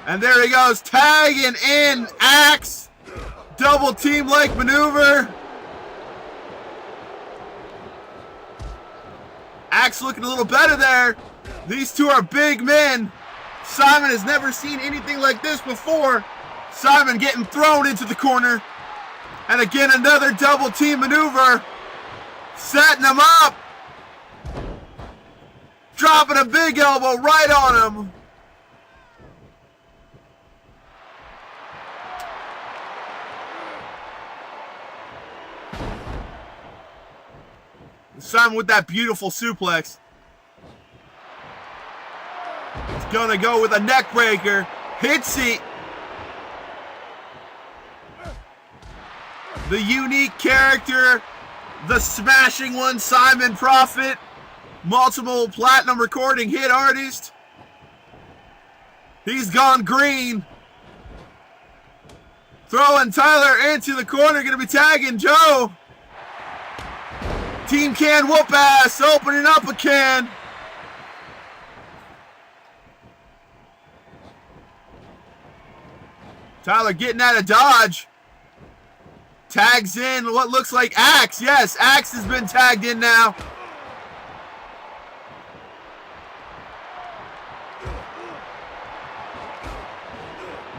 And there he goes, tagging in Axe. Double team-like maneuver. Axe looking a little better there. These two are big men. Simon has never seen anything like this before. Simon getting thrown into the corner. And again, another double team maneuver. Setting him up. Dropping a big elbow right on him. Simon with that beautiful suplex. He's gonna go with a neck breaker. Hits it. The unique character, the Smashing One, Simon Prophet. Multiple platinum recording hit artist. He's gone green. Throwing Tyler into the corner. Going to be tagging Joe. Team can whoop ass. Opening up a can. Tyler getting out of dodge. Tags in what looks like Axe. Yes, Axe has been tagged in now.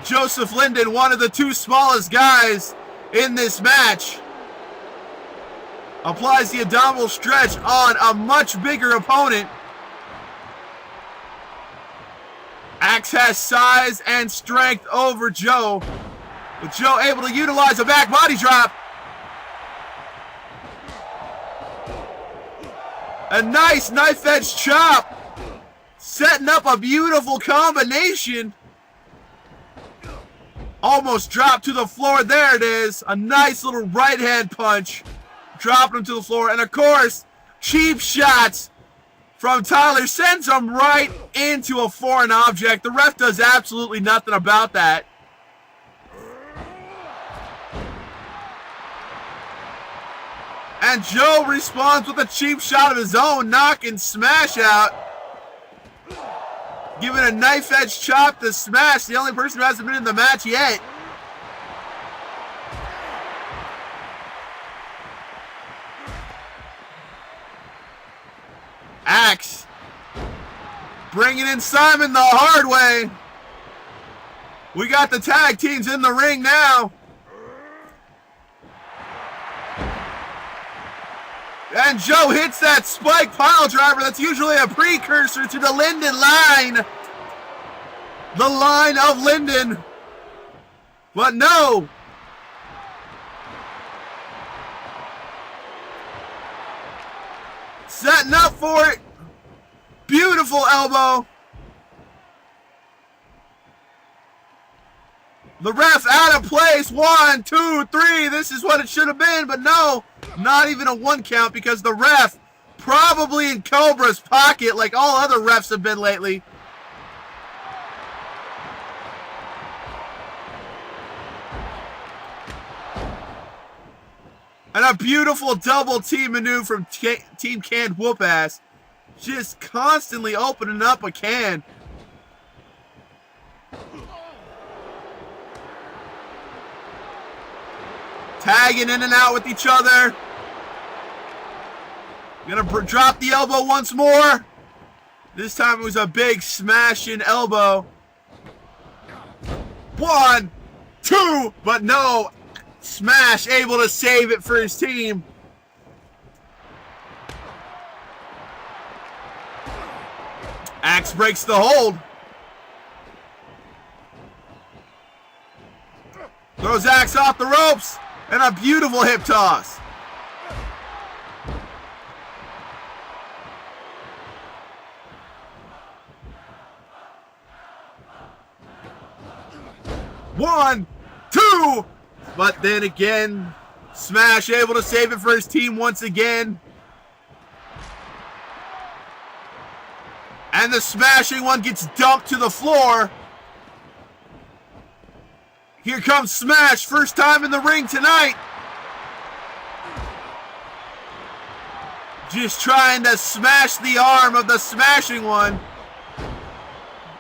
Joseph Linden, one of the two smallest guys in this match, applies the abdominal stretch on a much bigger opponent. Axe has size and strength over Joe, with Joe able to utilize a back body drop. A nice knife edge chop, setting up a beautiful combination. Almost dropped to the floor. There it is. A nice little right hand punch. Dropping him to the floor. And of course, cheap shots from Tyler sends him right into a foreign object. The ref does absolutely nothing about that. And Joe responds with a cheap shot of his own, knocking Smash out. Giving a knife edge chop to Smash, the only person who hasn't been in the match yet. Axe bringing in Simon the hard way. We got the tag teams in the ring now. And Joe hits that spike pile driver that's usually a precursor to the Linden line. The line of Linden. But no. Setting up for it. Beautiful elbow. The ref out of place. 1, 2, 3. This is what it should have been, but no. Not even a 1 count because the ref probably in Cobra's pocket like all other refs have been lately. And a beautiful double team maneuver from Team Canned Whoop Ass. Just constantly opening up a can. Tagging in and out with each other. Gonna drop the elbow once more. This time it was a big smashing elbow. 1, 2, but no. Smash able to save it for his team. Axe breaks the hold. Throws Axe off the ropes. And a beautiful hip toss. One, 2. But then again, Smash able to save it for his team once again. And the smashing one gets dumped to the floor. Here comes Smash, first time in the ring tonight. Just trying to smash the arm of the smashing one.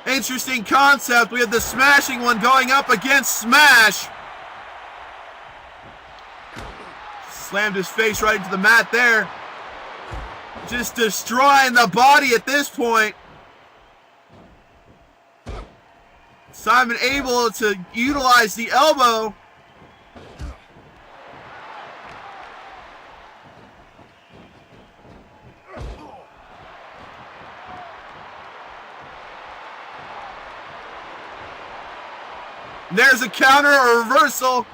Interesting concept. We have the smashing one going up against Smash. Slammed his face right into the mat there. Just destroying the body at this point. Simon able to utilize the elbow. There's a counter or reversal.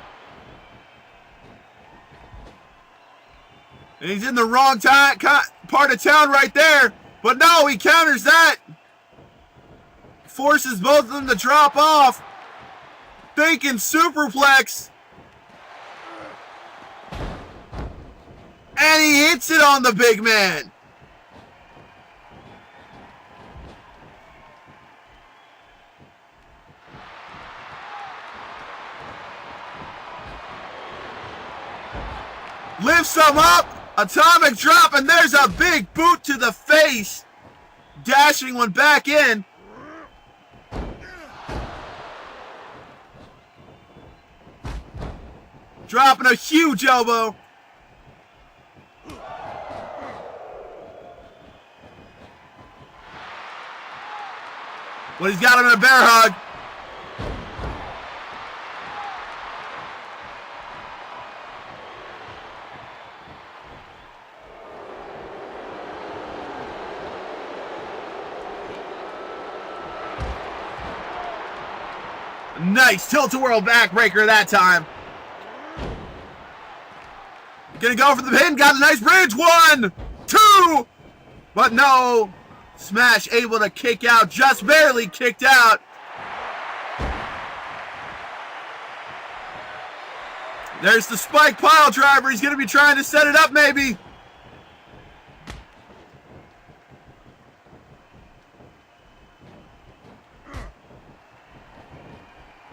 And he's in the wrong part of town right there. But no, he counters that. Forces both of them to drop off. Thinking superplex. And he hits it on the big man. Lifts him up. Atomic drop. And there's a big boot to the face. Dashing one back in. Dropping a huge elbow. Well, he's got him in a bear hug. Nice tilt-a-whirl backbreaker that time. Gonna go for the pin. Got a nice bridge. 1, 2. But no. Smash able to kick out. Just barely kicked out. There's the spike pile driver. He's gonna be trying to set it up maybe.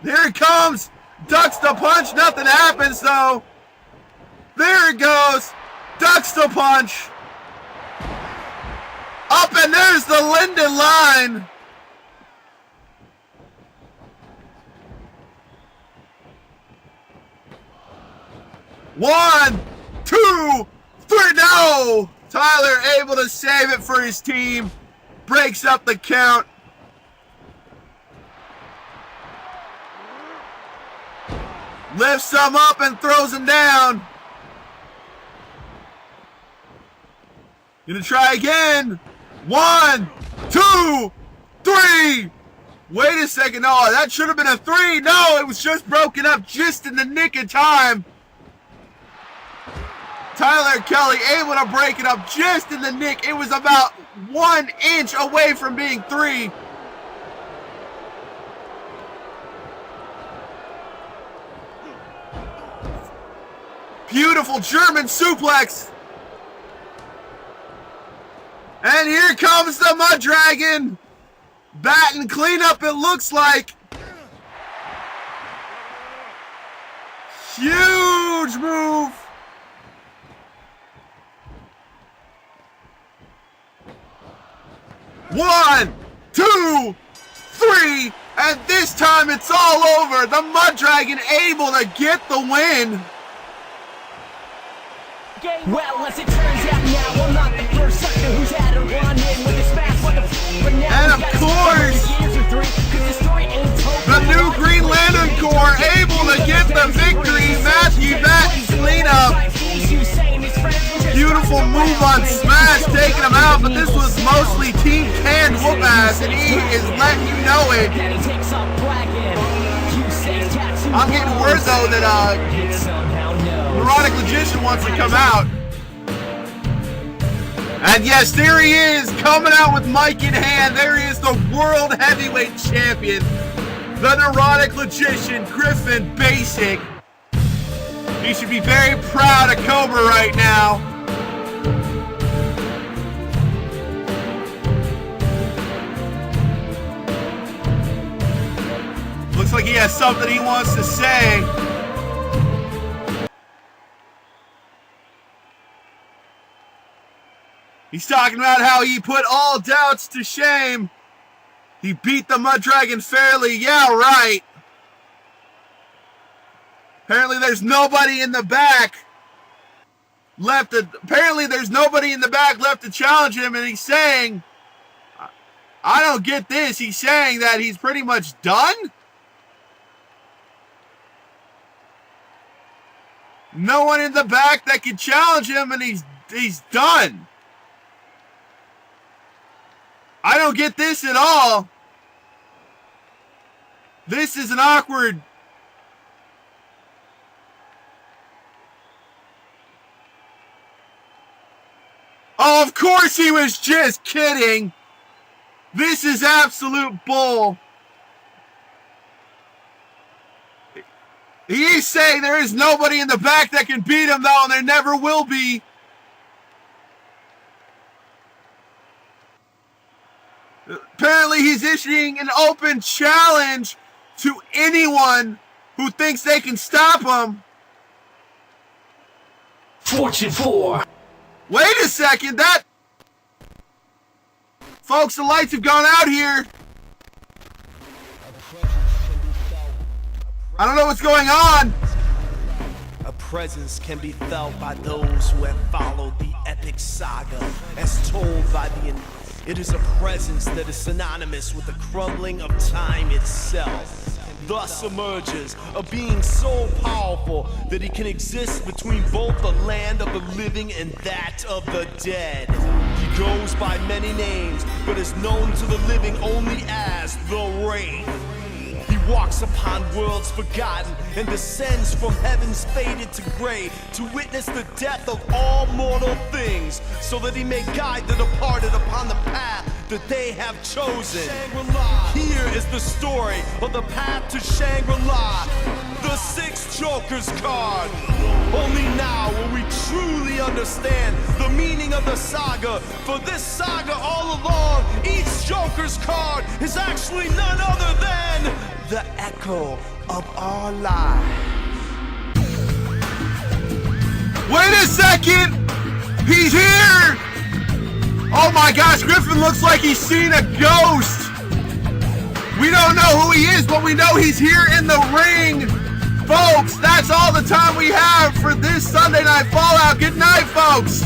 Here it comes. Ducks the punch. Nothing happens though. There it goes. Ducks the punch. Up and there's the Linden line. One, 2, 3. No. Tyler able to save it for his team. Breaks up the count. Lifts him up and throws him down. Gonna try again. 1, 2, 3. Wait a second. Oh, that should have been a 3. No, it was just broken up just in the nick of time. Tyler Kelly able to break it up just in the nick. It was about 1 inch away from being 3. Beautiful German suplex. And here comes the Mud Dragon. Batting cleanup, it looks like. Huge move. One, 2, 3, and this time it's all over. The Mud Dragon able to get the win. Well, as it turns out now, I'm not the first sucker who's had a run-in with this match. And of course, the new Green Lantern Corps able to get the victory. Matthew Batten's cleanup. Beautiful move on Smash, taking him out, but this was mostly Team Canned Whoop Ass, and he is letting you know it. I'm getting word though that Neurotic Magician wants to come out. And yes, there he is, coming out with mic in hand. There he is, the World Heavyweight Champion, the Neurotic Magician, Griffin Basic. He should be very proud of Cobra right now. Looks like he has something he wants to say. He's talking about how he put all doubts to shame. He beat the Mud Dragon fairly. Yeah, right. Apparently there's nobody in the back left to challenge him, and he's saying, I don't get this. He's saying that he's pretty much done? No one in the back that can challenge him, and he's done. I don't get this at all. This is an awkward. Oh, of course he was just kidding. This is absolute bull. He is saying there is nobody in the back that can beat him, though, and there never will be. Apparently he's issuing an open challenge to anyone who thinks they can stop him. Fortune 4. Wait a second, folks, the lights have gone out here. I don't know what's going on. A presence can be felt by those who have followed the epic saga as told by the... It is a presence that is synonymous with the crumbling of time itself. Thus emerges a being so powerful that he can exist between both the land of the living and that of the dead. He goes by many names, but is known to the living only as the Wraith. He walks upon worlds forgotten and descends from heavens faded to gray to witness the death of all mortal things, so that he may guide the departed upon the path that they have chosen. Here is the story of the path to Shangri-La, the 6 Jokers card. Only now will we truly understand the meaning of the saga, for this saga all along, each Joker's card is actually none other than the echo of our lives. Wait a second! He's here! Oh my gosh, Griffin looks like he's seen a ghost! We don't know who he is, but we know he's here in the ring! Folks, that's all the time we have for this Sunday Night Fallout. Good night, folks!